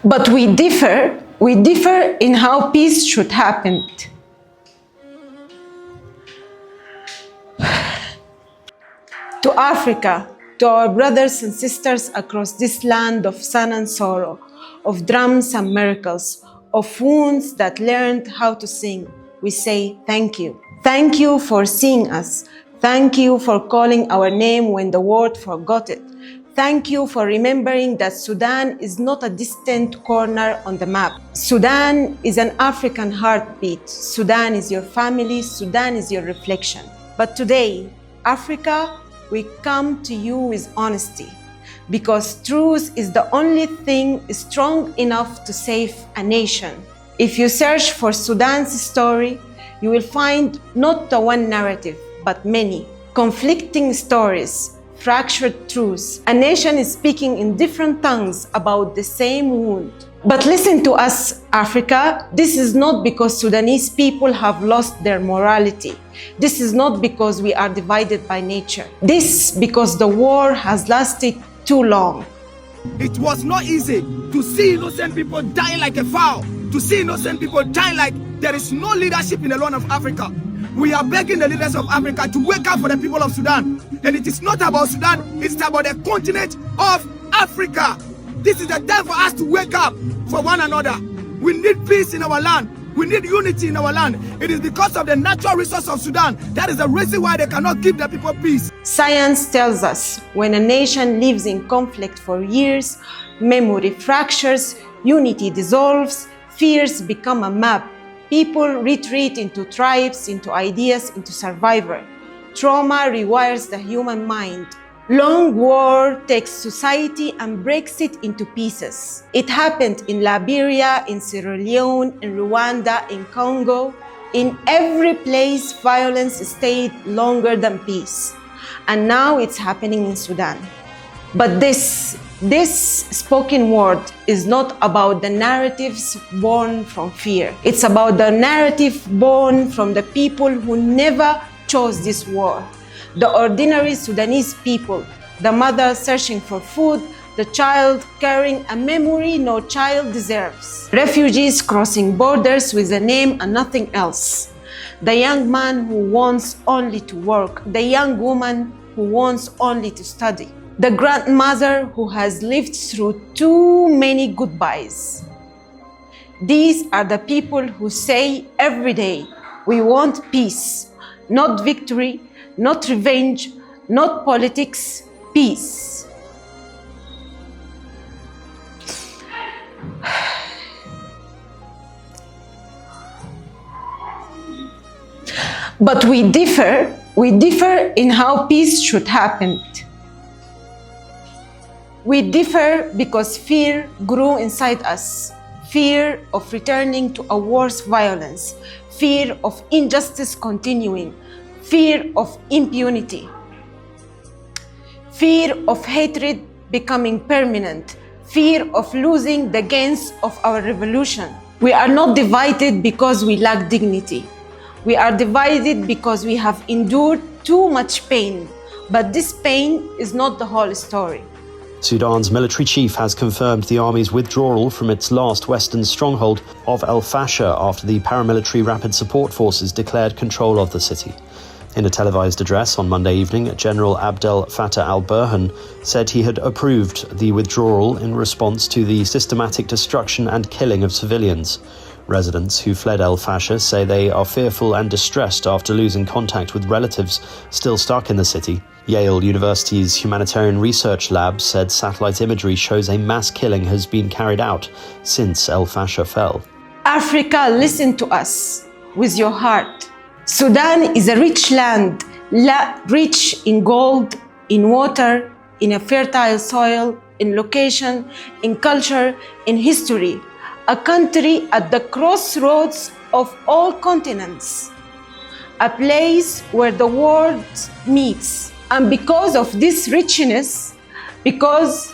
But we differ in how peace should happen. To Africa, to our brothers and sisters across this land of sun and sorrow, of drums and miracles, of wounds that learned how to sing, we say thank you. Thank you for seeing us. Thank you for calling our name when the world forgot it. Thank you for remembering that Sudan is not a distant corner on the map. Sudan is an African heartbeat. Sudan is your family. Sudan is your reflection. But today, Africa, we come to you with honesty, because truth is the only thing strong enough to save a nation. If you search for Sudan's story, you will find not the one narrative, but many conflicting stories, fractured truths. A nation is speaking in different tongues about the same wound. But listen to us, Africa. This is not because Sudanese people have lost their morality. This is not because we are divided by nature. This because the war has lasted too long. It was not easy to see innocent people dying like a fowl, to see innocent people dying like there is no leadership in the land of Africa. We are begging the leaders of Africa to wake up for the people of Sudan. And it is not about Sudan, it's about the continent of Africa. This is the time for us to wake up for one another. We need peace in our land. We need unity in our land. It is because of the natural resource of Sudan. That is the reason why they cannot give the people peace. Science tells us when a nation lives in conflict for years, memory fractures, unity dissolves, fears become a map. People retreat into tribes, into ideas, into survivor. Trauma rewires the human mind. Long war takes society and breaks it into pieces. It happened in Liberia, in Sierra Leone, in Rwanda, in Congo. In every place, violence stayed longer than peace. And now it's happening in Sudan. But this spoken word is not about the narratives born from fear. It's about the narrative born from the people who never chose this war. The ordinary Sudanese people, the mother searching for food, the child carrying a memory no child deserves. Refugees crossing borders with a name and nothing else. The young man who wants only to work. The young woman who wants only to study. The grandmother who has lived through too many goodbyes. These are the people who say every day, we want peace, not victory, not revenge, not politics, peace. But we differ in how peace should happen. We differ because fear grew inside us. Fear of returning to a worse violence, fear of injustice continuing, fear of impunity, fear of hatred becoming permanent, fear of losing the gains of our revolution. We are not divided because we lack dignity. We are divided because we have endured too much pain, but this pain is not the whole story. Sudan's military chief has confirmed the army's withdrawal from its last western stronghold of El Fasher after the paramilitary rapid support forces declared control of the city. In a televised address on Monday evening, General Abdel Fattah al-Burhan said he had approved the withdrawal in response to the systematic destruction and killing of civilians. Residents who fled El Fasher say they are fearful and distressed after losing contact with relatives still stuck in the city. Yale University's Humanitarian Research Lab said satellite imagery shows a mass killing has been carried out since El Fasher fell. Africa, listen to us with your heart. Sudan is a rich land, rich in gold, in water, in a fertile soil, in location, in culture, in history. A country at the crossroads of all continents. A place where the world meets. And because of this richness, because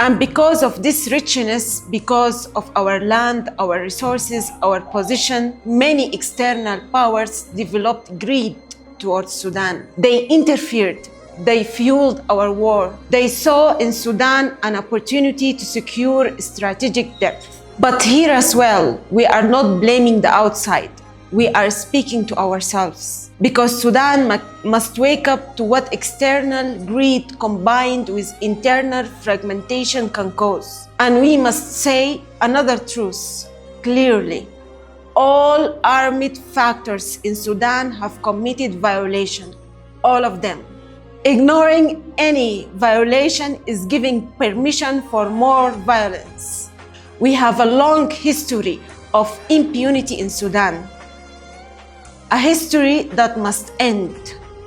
And because of this richness, because of our land, our resources, our position, many external powers developed greed towards Sudan. They interfered. They fueled our war. They saw in Sudan an opportunity to secure strategic depth. But here as well, we are not blaming the outside. We are speaking to ourselves. Because Sudan must wake up to what external greed combined with internal fragmentation can cause. And we must say another truth clearly. All armed factors in Sudan have committed violation, all of them. Ignoring any violation is giving permission for more violence. We have a long history of impunity in Sudan, a history that must end.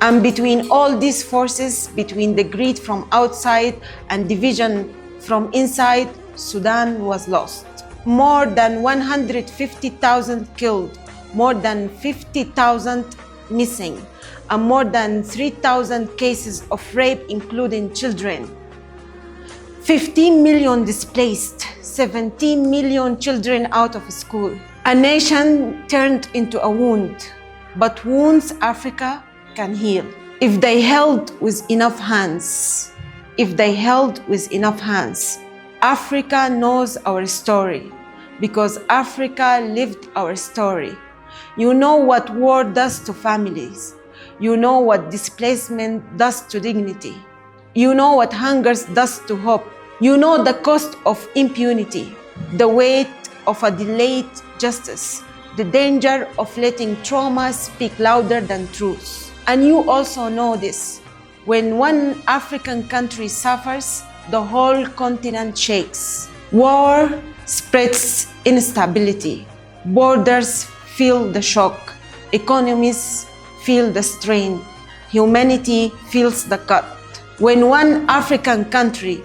And between all these forces, between the greed from outside and division from inside, Sudan was lost. More than 150,000 killed, more than 50,000 missing, and more than 3,000 cases of rape, including children. 15 million displaced, 17 million children out of school. A nation turned into a wound, but wounds Africa can heal. If they held with enough hands, Africa knows our story, because Africa lived our story. You know what war does to families. You know what displacement does to dignity. You know what hunger does to hope. You know the cost of impunity, the weight of a delayed justice, the danger of letting trauma speak louder than truth. And you also know this. When one African country suffers, the whole continent shakes. War spreads instability. Borders feel the shock. Economies feel the strain. Humanity feels the cut. When one African country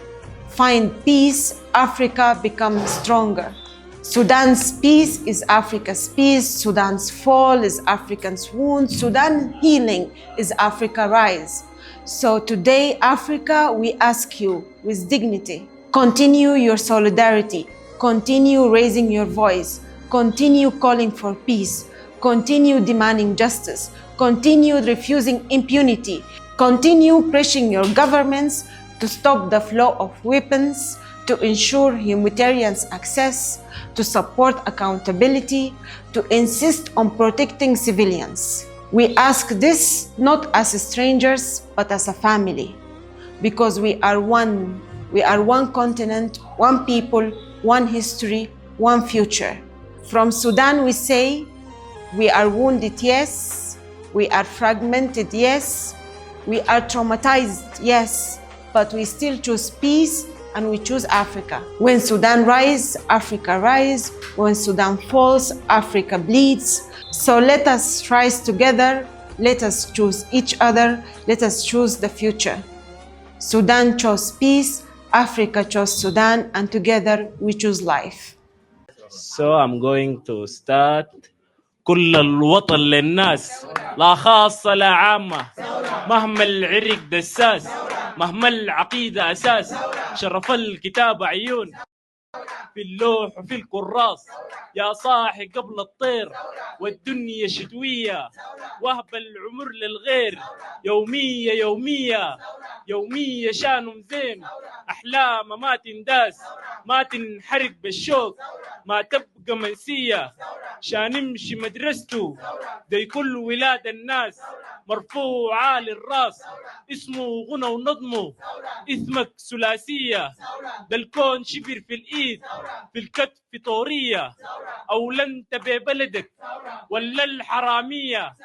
finds peace, Africa becomes stronger. Sudan's peace is Africa's peace. Sudan's fall is Africa's wound. Sudan's healing is Africa's rise. So today, Africa, we ask you with dignity, continue your solidarity, continue raising your voice, continue calling for peace, continue demanding justice, continue refusing impunity, continue pressing your governments to stop the flow of weapons, to ensure humanitarian access, to support accountability, to insist on protecting civilians. We ask this not as strangers, but as a family, because we are one. We are one continent, one people, one history, one future. From Sudan, we say, we are wounded, yes. We are fragmented, yes. We are traumatized, yes. But we still choose peace, and we choose Africa. When Sudan rises, Africa rises. When Sudan falls, Africa bleeds. So let us rise together. Let us choose each other. Let us choose the future. Sudan chose peace. Africa chose Sudan. And together we choose life. So I'm going to start. كل الوطن للناس، لا خاصة لا عامة، مهما العرق دساس، مهما العقيدة أساس، شرف الكتاب عيون في اللوح وفي الكراس، يا صاحي قبل الطير والدنيا شتوية، وهب العمر للغير يومية يومية يومية، شانهم زين أحلام ما تنداس، ما تنحرق بالشوق، ما تبقى منسية، شان نمشي مدرسته دي كل ولاد الناس، مرفوع عالي الراس، اسمه غنى ونظمه، اسمك ثلاثية، ده الكون شبر في الإيد، في الكتف طورية، أو لن تبي بلدك ولا الحرامية.